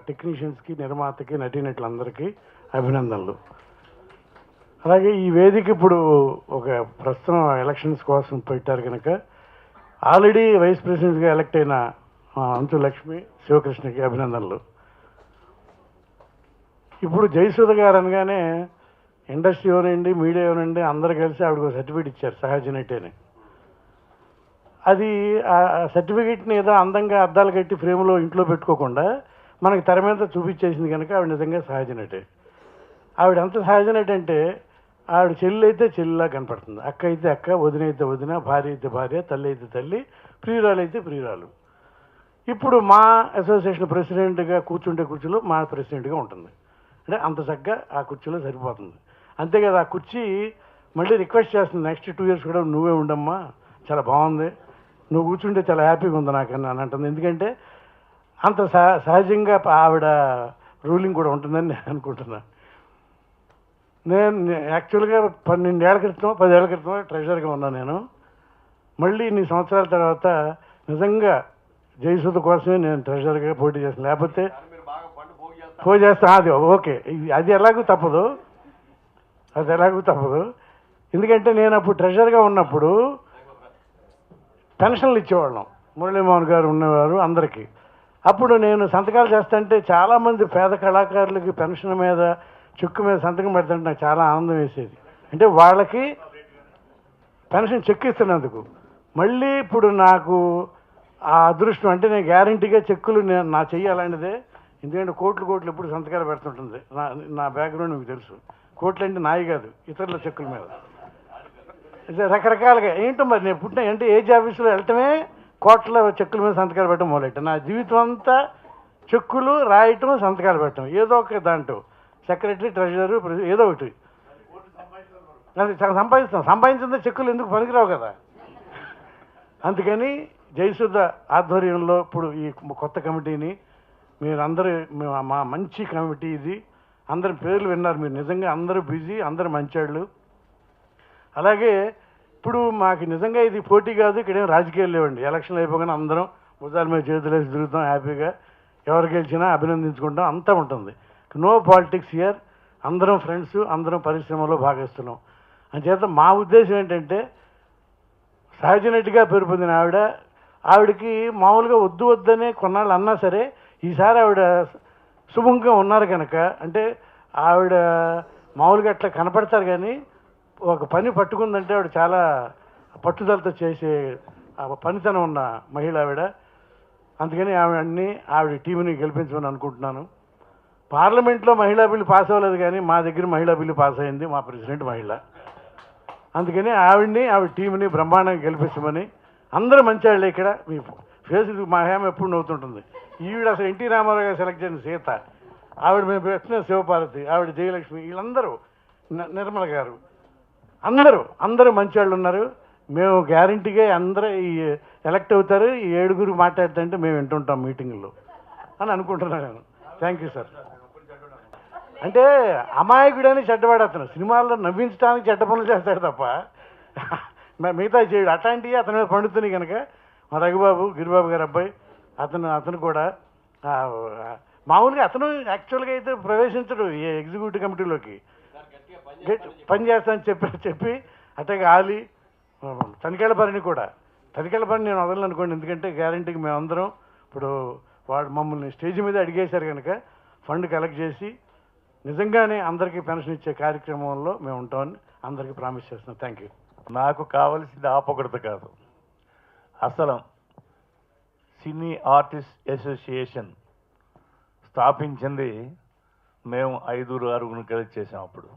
టెక్నీషియన్స్కి, నిర్మాతకి, నటీనటులందరికీ అభినందనలు. అలాగే ఈ వేదిక ఇప్పుడు ఒక ప్రస్తుతం ఎలక్షన్స్ కోసం పెట్టారు కనుక ఆల్రెడీ వైస్ ప్రెసిడెంట్గా ఎలక్ట్ అయిన అంచు లక్ష్మి శివకృష్ణకి అభినందనలు. ఇప్పుడు జయసుధ గారు అనగానే ఇండస్ట్రీ ఏమనండి, మీడియా ఏమనండి, అందరూ కలిసి ఆవిడకు ఒక సర్టిఫికేట్ ఇచ్చారు, సహజ నటి అని. అది ఆ సర్టిఫికేట్ని ఏదో అందంగా అద్దాలు కట్టి ఫ్రేమ్లో ఇంట్లో పెట్టుకోకుండా మనకి తెర మీద చూపించేసింది కనుక ఆవిడ నిజంగా సహజ నటి. ఆవిడ ఎంత సహజ నటి అంటే ఆవిడ చెల్లి అయితే చెల్లిలా కనపడుతుంది, అక్క అయితే అక్క, వదిన అయితే వదిన, భార్య అయితే భార్య, తల్లి అయితే తల్లి, ప్రియురాలు అయితే ప్రియురాలు. ఇప్పుడు మా అసోసియేషన్ ప్రెసిడెంట్గా కూర్చుంటే కుర్చీలో మా ప్రెసిడెంట్గా ఉంటుంది. అంటే అంత చక్కగా ఆ కుర్చీలో సరిపోతుంది. అంతే కదా, ఆ కుర్చీ మళ్ళీ రిక్వెస్ట్ చేస్తుంది, నెక్స్ట్ 2 years కూడా నువ్వే ఉండమ్మా, చాలా బాగుంది, నువ్వు కూర్చుంటే చాలా హ్యాపీగా ఉంది నాకని అని అంటుంది. ఎందుకంటే అంత సహజంగా ఆవిడ రూలింగ్ కూడా ఉంటుందని నేను అనుకుంటున్నా. నేను యాక్చువల్గా 12 ఏళ్ల క్రితం 10 ఏళ్ల క్రితం ట్రెజరర్గా ఉన్నాను నేను. మళ్ళీ ఇన్ని సంవత్సరాల తర్వాత నిజంగా జయసుధ కోసమే నేను ట్రెజరర్గా పోటీ చేస్తాను. లేకపోతే పోటీ చేస్తాను, అది ఓకే, అది ఎలాగూ తప్పదు, ఎందుకంటే నేను అప్పుడు ట్రెజరర్గా ఉన్నప్పుడు పెన్షన్లు ఇచ్చేవాళ్ళం, మురళీమోహన్ గారు ఉన్నవారు అందరికీ. అప్పుడు నేను సంతకాలు చేస్తుంటే చాలామంది పేద కళాకారులకి పెన్షన్ మీద, చెక్కు మీద సంతకం పెడుతుంటే నాకు చాలా ఆనందం వేసేది. అంటే వాళ్ళకి పెన్షన్ చెక్కు ఇస్తున్నందుకు. మళ్ళీ ఇప్పుడు నాకు ఆ అదృష్టం, అంటే నేను గ్యారంటీగా చెక్కులు నా చెయ్యాలనేదే. ఎందుకంటే కోట్లు ఎప్పుడు సంతకాలు పెడుతుంటుంది. నా బ్యాక్గ్రౌండ్ మీకు తెలుసు, కోట్లు అంటే నాయి కాదు, ఇతరుల చెక్కుల మీద రకరకాలుగా. ఏంటో మరి నేను పుట్టిన అంటే ఏజ్ ఆఫీసులో వెళ్ళటమే కోట్ల చెక్కుల మీద సంతకాలు పెట్టడం మొదలెట్టాను. నా జీవితం అంతా చెక్కులు రాయటం, సంతకాలు పెట్టడం, ఏదో ఒక దాంట్లో సెక్రటరీ, ట్రెజరరు, ఏదో ఒకటి. అది సంపాదించిన చెక్కులు ఎందుకు పనికిరావు కదా. అందుకని జయసుధ ఆధ్వర్యంలో ఇప్పుడు ఈ కొత్త కమిటీని మీరందరూ, మా మంచి కమిటీ ఇది, అందరి పేర్లు విన్నారు మీరు, నిజంగా అందరూ బిజీ, అందరూ మంచాళ్ళు. అలాగే ఇప్పుడు మాకు నిజంగా ఇది పోటీ కాదు, ఇక్కడేం రాజకీయాలు లేవండి. ఎలక్షన్లు అయిపోగానే అందరం భుజాల మీద చేతులేసి తిరుగుతాం, హ్యాపీగా ఎవరు గెలిచినా అభినందించుకుంటాం, అంతా ఉంటుంది. నో పాలిటిక్స్ హియర్, అందరం ఫ్రెండ్స్, అందరం పరిశ్రమలో భాగస్తున్నాం. అంచేత మా ఉద్దేశం ఏంటంటే సహజ నటిగా పేరు పొందిన ఆవిడకి మామూలుగా వద్దనే కొన్నాళ్ళు అన్నా సరే, ఈసారి ఆవిడ శుభంగా ఉన్నారు కనుక, అంటే ఆవిడ మామూలుగా అట్లా కనపడతారు కానీ ఒక పని పట్టుకుందంటే ఆవిడ చాలా పట్టుదలతో చేసే పనితనం ఉన్న మహిళ ఆవిడ. అందుకని ఆవిడ టీంని గెలిపించమని అనుకుంటున్నాను. పార్లమెంట్లో మహిళా బిల్లు పాస్ అవ్వలేదు కానీ మా దగ్గర మహిళా బిల్లు పాస్ అయింది, మా ప్రెసిడెంట్ మహిళ. అందుకని ఆవిడ టీంని బ్రహ్మాండంగా గెలిపించమని. అందరూ మంచివాళ్ళే ఇక్కడ, మీ ఫేస్ మా హేమ ఎప్పుడు నవ్వుతుంటుంది. ఈవిడ అసలు ఎన్టీ రామారావు గారు సెలెక్ట్ చేసిన సీత, ఆవిడ మేము పెట్టిన శివపార్వతి, ఆవిడ జయలక్ష్మి, వీళ్ళందరూ, నిర్మల గారు, అందరూ మంచివాళ్ళు ఉన్నారు. మేము గ్యారంటీగా అందరూ ఈ ఎలక్ట్ అవుతారు. ఈ 7 మాట్లాడుతుంటే మేము వింటుంటాం మీటింగుల్లో అని అనుకుంటున్నాను నేను. Thank you sir. అంటే అమాయకుడని చెడ్డవాడు అతను, సినిమాల్లో నవ్వించడానికి చెడ్డ పనులు చేస్తాడు తప్ప మిగతా చేయడు. అట్లాంటివి అతని మీద పండుతున్నాయి కనుక మా రఘుబాబు, గిరిబాబు గారు అబ్బాయి, అతను కూడా మామూలుగా అతను యాక్చువల్గా అయితే ప్రవేశించడు ఈ ఎగ్జిక్యూటివ్ కమిటీలోకి, పని చేస్తానని చెప్పి అట్లాగే ఆలి తనికేళ్ల పని నేను వదలను అనుకోండి. ఎందుకంటే గ్యారంటీకి మేమందరం ఇప్పుడు వాడు మమ్మల్ని స్టేజ్ మీద అడిగేశారు కనుక ఫండ్ కలెక్ట్ చేసి నిజంగానే అందరికీ పెన్షన్ ఇచ్చే కార్యక్రమంలో మేము ఉంటామని అందరికీ ప్రామిస్ చేస్తున్నాం. Thank you. నాకు కావలసింది ఆపకూడదు కాదు, అసలు సినీ ఆర్టిస్ట్ అసోసియేషన్ స్థాపించింది మేము 5-6 కలిసి చేసాం. అప్పుడు